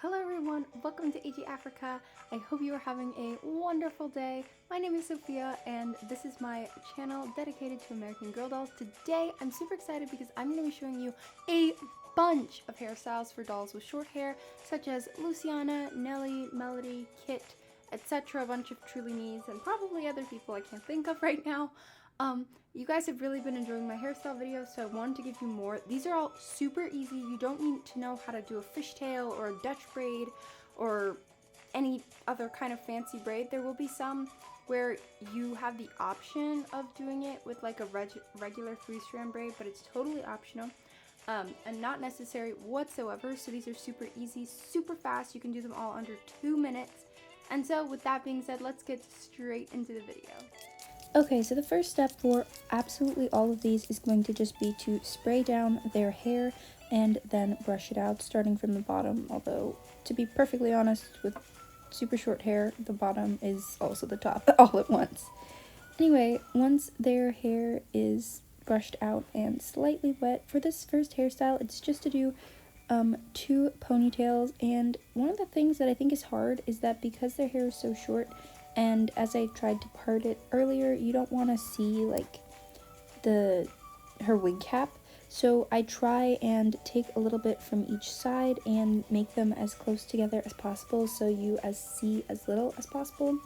Hello everyone, welcome to AG Africa. I hope you are having a wonderful day. My name is Sophia and this is my channel dedicated to American Girl dolls. Today I'm super excited because I'm going to be showing you a bunch of hairstyles for dolls with short hair, such as Luciana, Nelly, Melody, Kit, etc. A bunch of Truly Me's and probably other people I can't think of right now. You guys have really been enjoying my hairstyle videos, so I wanted to give you more. These are all super easy. You don't need to know how to do a fishtail or a Dutch braid or any other kind of fancy braid. There will be some where you have the option of doing it with like a regular 3-strand braid, but it's totally optional and not necessary whatsoever. So these are super easy, super fast. You can do them all under 2 minutes. And so with that being said, let's get straight into the video. Okay, so the first step for absolutely all of these is going to just be to spray down their hair and then brush it out, starting from the bottom, although to be perfectly honest, with super short hair, the bottom is also the top all at once. Anyway, once their hair is brushed out and slightly wet, for this first hairstyle, it's just to do 2 ponytails, and one of the things that I think is hard is that because their hair is so short, and as I tried to part it earlier, you don't want to see like her wig cap. So I try and take a little bit from each side and make them as close together as possible so you see as little as possible.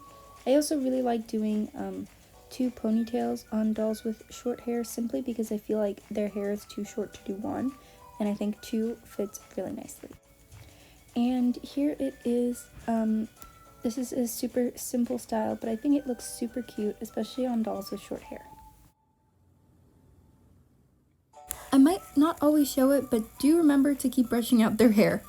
I also really like doing 2 ponytails on dolls with short hair simply because I feel like their hair is too short to do one, and I think 2 fits really nicely. And here it is. This is a super simple style, but I think it looks super cute, especially on dolls with short hair. I might not always show it, but do remember to keep brushing out their hair.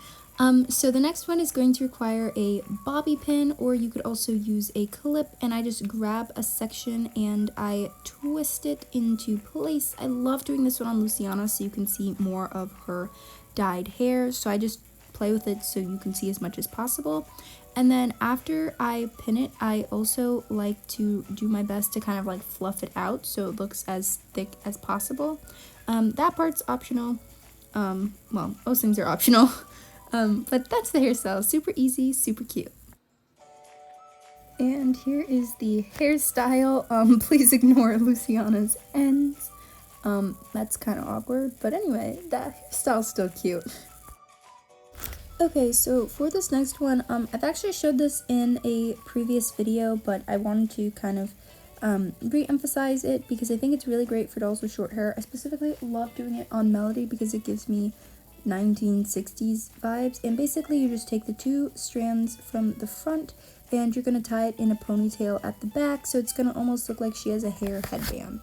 So the next one is going to require a bobby pin, or you could also use a clip, and I just grab a section and I twist it into place. I love doing this one on Luciana so you can see more of her dyed hair, so I just play with it so you can see as much as possible. And then after I pin it, I also like to do my best to kind of like fluff it out so it looks as thick as possible. That part's optional. Well, most things are optional. But that's the hairstyle. Super easy, super cute. And here is the hairstyle. Please ignore Luciana's ends. That's kind of awkward. But anyway, that hairstyle's still cute. Okay, so for this next one, I've actually showed this in a previous video, but I wanted to kind of re-emphasize it because I think it's really great for dolls with short hair. I specifically love doing it on Melody because it gives me 1960s vibes, and basically you just take the 2 strands from the front and you're going to tie it in a ponytail at the back, so it's going to almost look like she has a hair headband.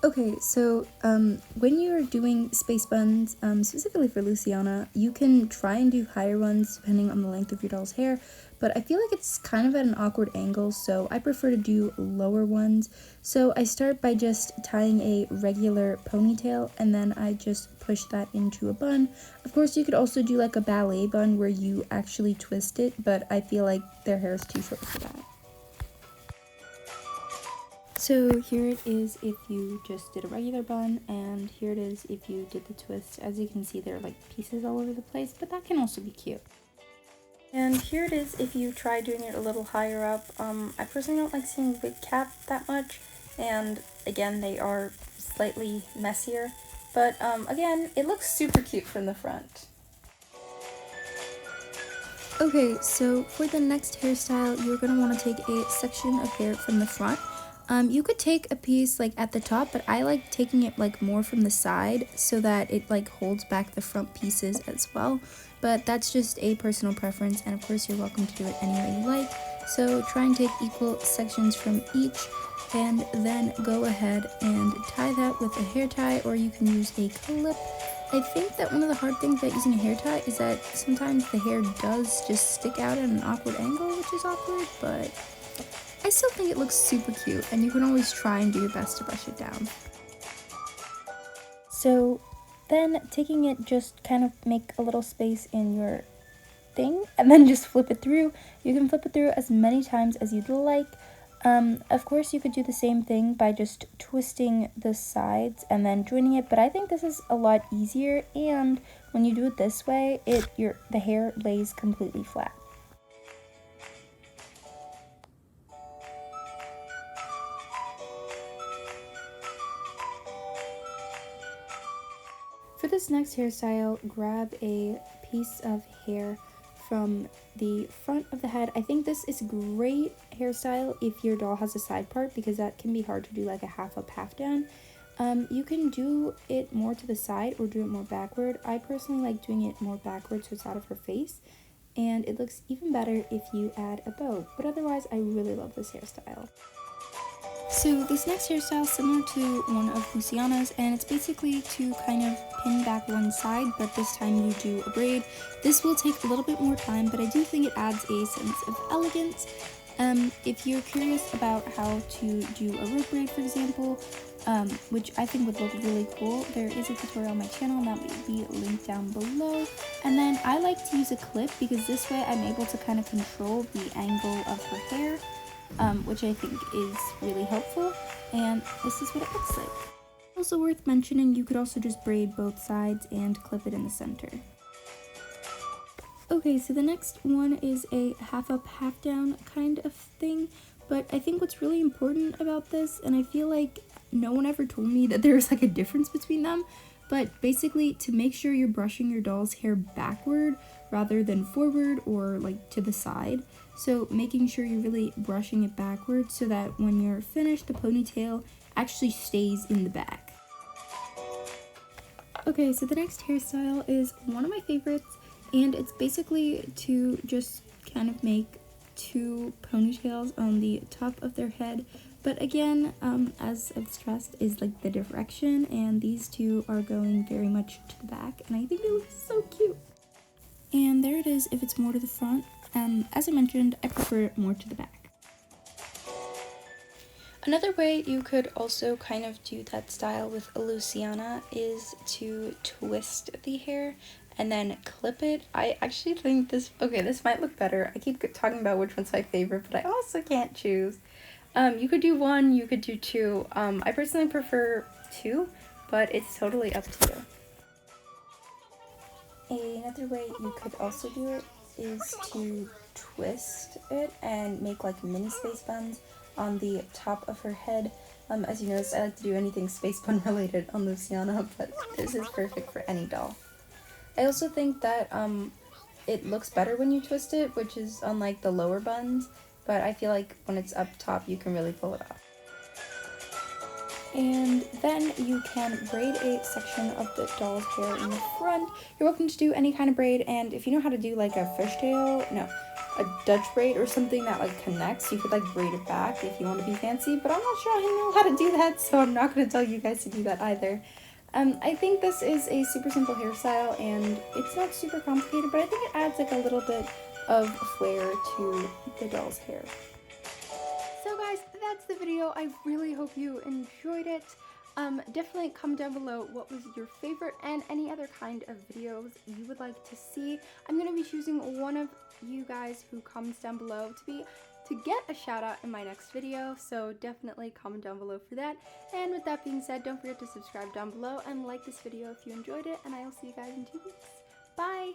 Okay, so when you're doing space buns, specifically for Luciana, you can try and do higher ones depending on the length of your doll's hair, but I feel like it's kind of at an awkward angle, so I prefer to do lower ones. So I start by just tying a regular ponytail, and then I just push that into a bun. Of course, you could also do like a ballet bun where you actually twist it, but I feel like their hair is too short for that. So here it is if you just did a regular bun, and here it is if you did the twist. As you can see, there are like pieces all over the place, but that can also be cute. And here it is if you try doing it a little higher up. I personally don't like seeing wig cap that much, and again, they are slightly messier, but again, it looks super cute from the front. Okay, so for the next hairstyle, you're going to want to take a section of hair from the front. You could take a piece like at the top, but I like taking it like more from the side so that it like holds back the front pieces as well. But that's just a personal preference, and of course you're welcome to do it any way you like. So try and take equal sections from each, and then go ahead and tie that with a hair tie, or you can use a clip. I think that one of the hard things about using a hair tie is that sometimes the hair does just stick out at an awkward angle, which is awkward, but I still think it looks super cute, and you can always try and do your best to brush it down. So then taking it, just kind of make a little space in your thing, and then just flip it through. You can flip it through as many times as you'd like. Of course, you could do the same thing by just twisting the sides and then joining it, but I think this is a lot easier, and when you do it this way, the hair lays completely flat. For this next hairstyle, grab a piece of hair from the front of the head. I think this is a great hairstyle if your doll has a side part, because that can be hard to do like a half up, half down. You can do it more to the side or do it more backward. I personally like doing it more backward so it's out of her face, and it looks even better if you add a bow. But otherwise, I really love this hairstyle. So this next hairstyle is similar to one of Luciana's, and it's basically to kind of pin back one side, but this time you do a braid. This will take a little bit more time, but I do think it adds a sense of elegance. If you're curious about how to do a rope braid, for example, which I think would look really cool, there is a tutorial on my channel, and that will be linked down below. And then I like to use a clip because this way I'm able to kind of control the angle of her hair, which I think is really helpful, and this is what it looks like. Also worth mentioning, you could also just braid both sides and clip it in the center. Okay, so the next one is a half up, half down kind of thing, but I think what's really important about this, and I feel like no one ever told me that there's like a difference between them, but basically to make sure you're brushing your doll's hair backward rather than forward or like to the side. So making sure you're really brushing it backwards so that when you're finished, the ponytail actually stays in the back. Okay, so the next hairstyle is one of my favorites, and it's basically to just kind of make two ponytails on the top of their head. But again, as I've stressed, is like the direction, and these two are going very much to the back, and I think it looks so cute. And there it is if it's more to the front. As I mentioned, I prefer it more to the back. Another way you could also kind of do that style with a Luciana is to twist the hair and then clip it. I actually think this might look better. I keep talking about which one's my favorite, but I also can't choose. You could do one, you could do two. I personally prefer two, but it's totally up to you. Another way you could also do it is to twist it and make like mini space buns on the top of her head. As you noticed, I like to do anything space bun related on Luciana, but this is perfect for any doll. I also think that it looks better when you twist it, which is unlike the lower buns, but I feel like when it's up top you can really pull it off. And then you can braid a section of the doll's hair in the front. You're welcome to do any kind of braid, and if you know how to do like a a Dutch braid or something that like connects, you could like braid it back if you want to be fancy, but I'm not sure I know how to do that, so I'm not going to tell you guys to do that either. I think this is a super simple hairstyle, and it's not super complicated, but I think it adds like a little bit of flair to the doll's hair. So guys, that's the video. I really hope you enjoyed it. Definitely comment down below what was your favorite and any other kind of videos you would like to see. I'm going to be choosing one of you guys who comments down below to get a shout out in my next video, so definitely comment down below for that. And with that being said, don't forget to subscribe down below and like this video if you enjoyed it, and I will see you guys in 2 weeks. Bye!